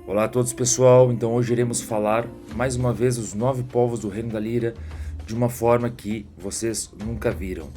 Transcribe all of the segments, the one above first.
Olá a todos, pessoal. Então hoje iremos falar mais uma vez os 9 povos do Reino da Líria de uma forma que vocês nunca viram.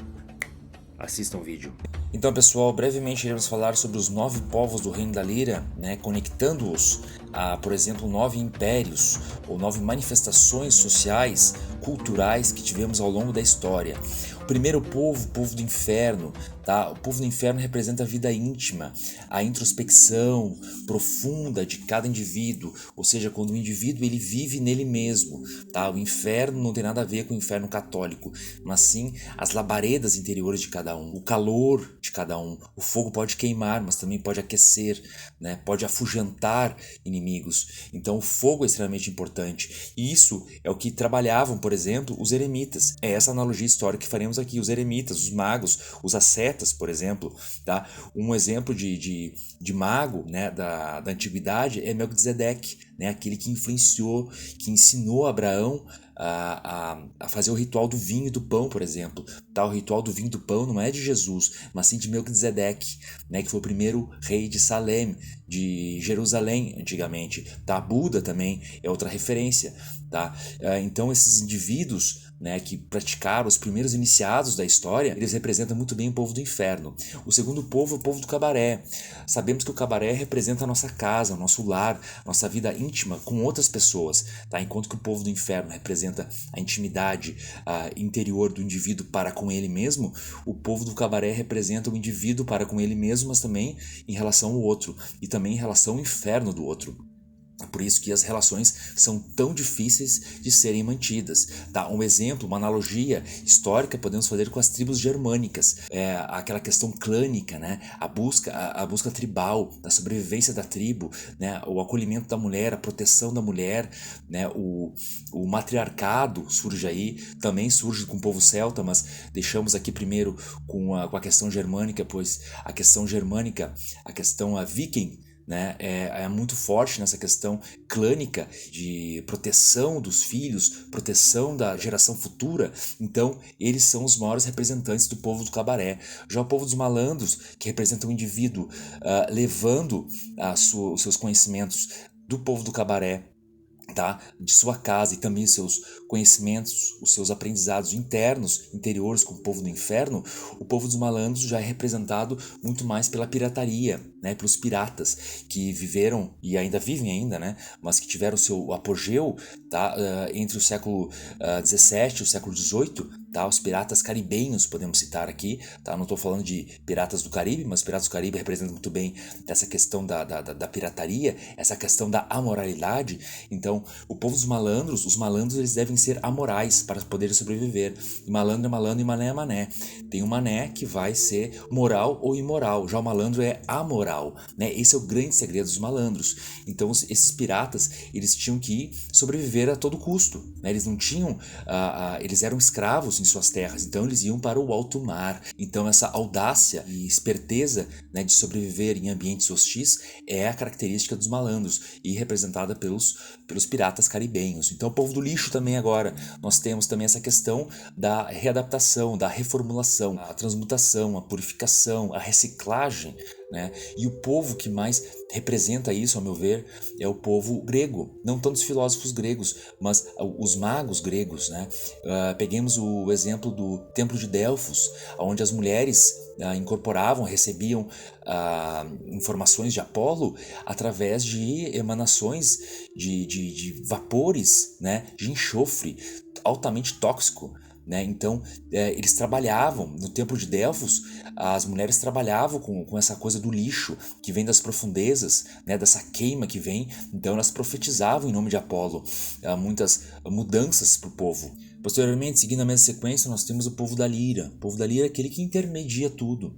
Assistam o vídeo. Então, pessoal, brevemente iremos falar sobre os 9 povos do Reino da Líria, conectando-os a, por exemplo, 9 impérios ou 9 manifestações sociais, culturais que tivemos ao longo da história. O primeiro povo, o povo do inferno, tá? O povo do inferno representa a vida íntima, a introspecção profunda de cada indivíduo, ou seja, quando o indivíduo ele vive nele mesmo, tá? O inferno não tem nada a ver com o inferno católico, mas sim as labaredas interiores de cada um, o calor de cada um. O fogo pode queimar, mas também pode aquecer, né? Pode afugentar inimigos. Então o fogo é extremamente importante. E isso é o que trabalhavam, por exemplo, os eremitas. É essa analogia histórica que faremos aqui. Os eremitas, os magos, os ascetas, por exemplo. Tá? Um exemplo de mago, né, da antiguidade é Melquisedeque, né? Aquele que influenciou, que ensinou Abraão a fazer o ritual do vinho e do pão, por exemplo. Tá? O ritual do vinho e do pão não é de Jesus, mas sim de Melquisedeque, né? Que foi o primeiro rei de Salém, de Jerusalém antigamente. Tá? Buda também é outra referência. Tá? Então esses indivíduos, né, que praticaram os primeiros iniciados da história, eles representam muito bem o povo do inferno. O segundo povo é o povo do cabaré. Sabemos que o cabaré representa a nossa casa, o nosso lar, nossa vida íntima com outras pessoas, tá? Enquanto que o povo do inferno representa a intimidade interior do indivíduo para com ele mesmo, o povo do cabaré representa o indivíduo para com ele mesmo, mas também em relação ao outro e também em relação ao inferno do outro. Por isso que as relações são tão difíceis de serem mantidas. Tá? Um exemplo, uma analogia histórica podemos fazer com as tribos germânicas. Aquela questão clânica, né? a busca tribal, da sobrevivência da tribo, né? O acolhimento da mulher, a proteção da mulher, né? O matriarcado surge aí, também surge com o povo celta, mas deixamos aqui primeiro com a questão germânica, pois a questão germânica, a questão viking, né, é muito forte nessa questão clânica de proteção dos filhos, proteção da geração futura. Então eles são os maiores representantes do povo do cabaré. Já o povo dos malandros, que representa o indivíduo levando os seus conhecimentos do povo do cabaré, tá? De sua casa, e também os seus conhecimentos, os seus aprendizados internos, interiores com o povo do inferno. O povo dos malandros já é representado muito mais pela pirataria, né? Pelos piratas que viveram e ainda vivem ainda, né? Mas que tiveram seu apogeu, tá? Entre o século XVII e o século XVIII. Tá? Os piratas caribenhos podemos citar aqui, tá? Não estou falando de piratas do Caribe, mas piratas do Caribe representam muito bem essa questão da pirataria, essa questão da amoralidade. Então, o povo dos malandros, os malandros eles devem ser amorais para poderem sobreviver. E malandro é malandro e mané é mané. Tem um mané que vai ser moral ou imoral, já o malandro é amoral, né? Esse é o grande segredo dos malandros. Então, esses piratas, eles tinham que sobreviver a todo custo, né? Eles não tinham, eles eram escravos em suas terras, então eles iam para o alto mar. Então essa audácia e esperteza, né, de sobreviver em ambientes hostis é a característica dos malandros e representada pelos piratas caribenhos. Então o povo do lixo também agora, nós temos também essa questão da readaptação, da reformulação, a transmutação, a purificação, a reciclagem, né? E o povo que mais representa isso, ao meu ver, é o povo grego. Não tanto os filósofos gregos, mas os magos gregos, né? Peguemos o exemplo do Templo de Delfos, onde as mulheres incorporavam, recebiam informações de Apolo através de emanações de vapores, né? De enxofre altamente tóxico. Né? Então, eles trabalhavam no Templo de Delfos, as mulheres trabalhavam com essa coisa do lixo que vem das profundezas, né? Dessa queima que vem. Então, elas profetizavam em nome de Apolo muitas mudanças para o povo. Posteriormente, seguindo a mesma sequência, nós temos o povo da Lira. O povo da Lira é aquele que intermedia tudo.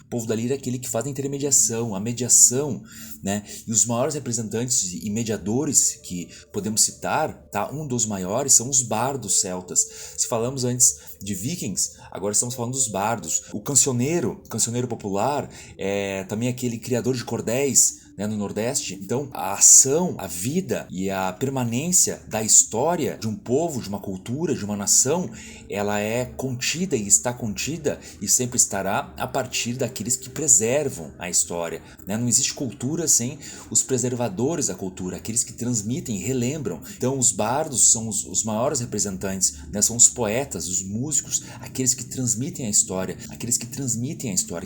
O povo da Lira é aquele que faz a intermediação, a mediação, né? E os maiores representantes e mediadores que podemos citar, tá? Um dos maiores são os bardos celtas. Se falamos antes de vikings, agora estamos falando dos bardos. O cancioneiro popular, é também aquele criador de cordéis, né, no Nordeste. Então, a ação, a vida e a permanência da história de um povo, de uma cultura, de uma nação, ela é contida e está contida e sempre estará a partir daqueles que preservam a história, né? Não existe cultura sem os preservadores da cultura, aqueles que transmitem e relembram. Então, os bardos são os maiores representantes, né? São os poetas, os músicos, aqueles que transmitem a história,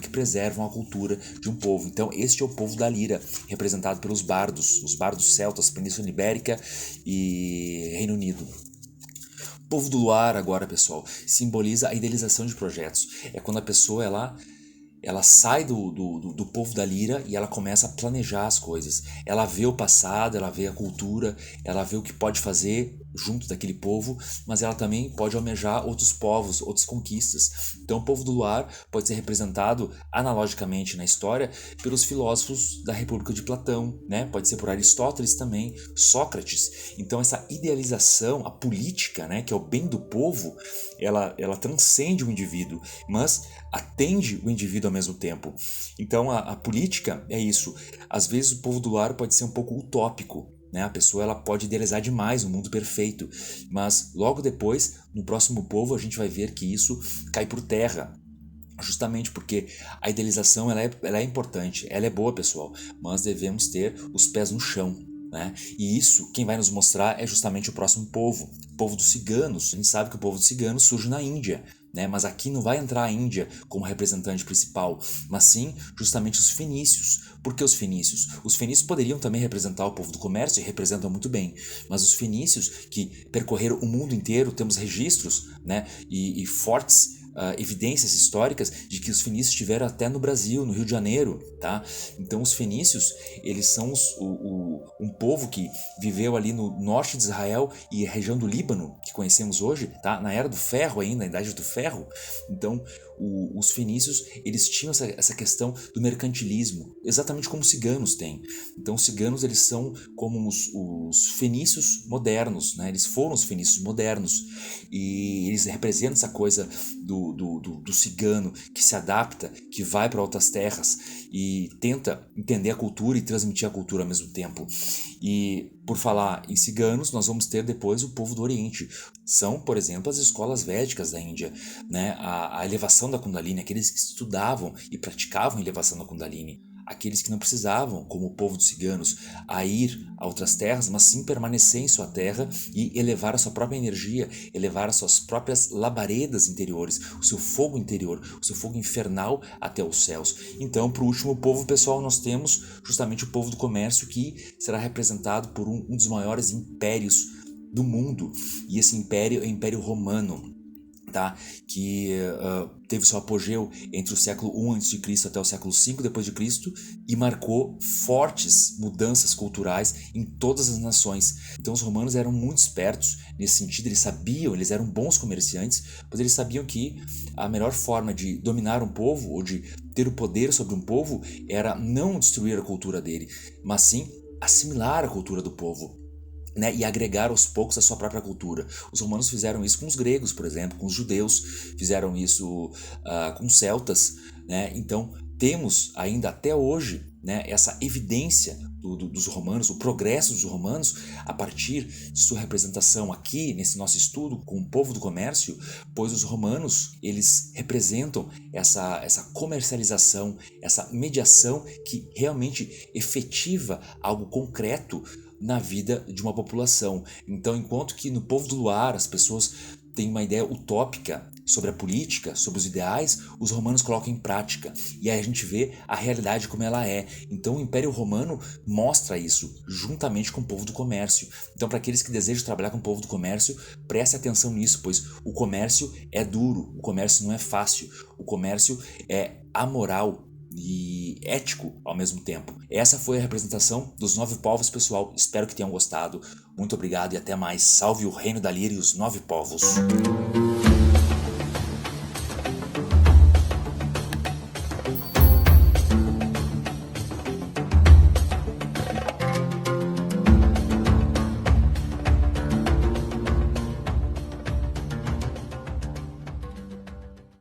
que preservam a cultura de um povo. Então, este é o povo da lira, representado pelos bardos, os bardos celtas, Península Ibérica e Reino Unido. O povo do luar agora, pessoal, simboliza a idealização de projetos. É quando a pessoa ela sai do povo da lira e ela começa a planejar as coisas. Ela vê o passado, ela vê a cultura, ela vê o que pode fazer junto daquele povo, mas ela também pode almejar outros povos, outras conquistas. Então o povo do luar pode ser representado analogicamente na história pelos filósofos da República de Platão, né? Pode ser por Aristóteles também, Sócrates. Então essa idealização, a política, né, que é o bem do povo, ela transcende o indivíduo, mas atende o indivíduo ao mesmo tempo. Então a política é isso. Às vezes o povo do luar pode ser um pouco utópico, né? A pessoa ela pode idealizar demais um mundo perfeito, mas logo depois, no próximo povo, a gente vai ver que isso cai por terra. Justamente porque a idealização ela é importante, ela é boa, pessoal, mas devemos ter os pés no chão, né? E isso, quem vai nos mostrar é justamente o próximo povo, o povo dos ciganos. A gente sabe que o povo dos ciganos surge na Índia, né? Mas aqui não vai entrar a Índia como representante principal, mas sim justamente os fenícios. Por que os fenícios? Os fenícios poderiam também representar o povo do comércio e representam muito bem, mas os fenícios que percorreram o mundo inteiro, temos registros, né, e fortes evidências históricas de que os fenícios estiveram até no Brasil, no Rio de Janeiro, tá? Então os fenícios, eles são um povo que viveu ali no norte de Israel e a região do Líbano, que conhecemos hoje, tá? Na era do ferro ainda, na idade do ferro. Então os fenícios, eles tinham essa questão do mercantilismo, exatamente como os ciganos têm. Então os ciganos, eles são como os fenícios modernos, né? Eles foram os fenícios modernos e eles representam essa coisa do cigano que se adapta, que vai para outras terras e tenta entender a cultura e transmitir a cultura ao mesmo tempo. E por falar em ciganos, nós vamos ter depois o povo do Oriente. São, por exemplo, as escolas védicas da Índia, né? A elevação da Kundalini, aqueles que estudavam e praticavam a elevação da Kundalini. Aqueles que não precisavam, como o povo dos ciganos, a ir a outras terras, mas sim permanecer em sua terra e elevar a sua própria energia, elevar as suas próprias labaredas interiores, o seu fogo interior, o seu fogo infernal até os céus. Então, para o último povo, pessoal, nós temos justamente o povo do comércio, que será representado por um dos maiores impérios do mundo, e esse império é o Império Romano. Tá? Que teve seu apogeu entre o século I a.C. até o século V d.C. e marcou fortes mudanças culturais em todas as nações. Então os romanos eram muito espertos nesse sentido, eles eram bons comerciantes, pois eles sabiam que a melhor forma de dominar um povo ou de ter o poder sobre um povo era não destruir a cultura dele, mas sim assimilar a cultura do povo, né, e agregar aos poucos a sua própria cultura. Os romanos fizeram isso com os gregos, por exemplo, com os judeus, fizeram isso com os celtas, né? Então temos ainda até hoje, né, essa evidência dos romanos, o progresso dos romanos a partir de sua representação aqui nesse nosso estudo com o povo do comércio, pois os romanos, eles representam essa comercialização, essa mediação que realmente efetiva algo concreto na vida de uma população. Então, enquanto que no povo do luar as pessoas têm uma ideia utópica sobre a política, sobre os ideais, os romanos colocam em prática. E aí a gente vê a realidade como ela é. Então o Império Romano mostra isso, juntamente com o povo do comércio. Então, para aqueles que desejam trabalhar com o povo do comércio, preste atenção nisso, pois o comércio é duro, o comércio não é fácil, o comércio é amoral e ético ao mesmo tempo. Essa foi a representação dos 9 povos, pessoal. Espero que tenham gostado. Muito obrigado e até mais. Salve o Reino da Lira e os 9 povos.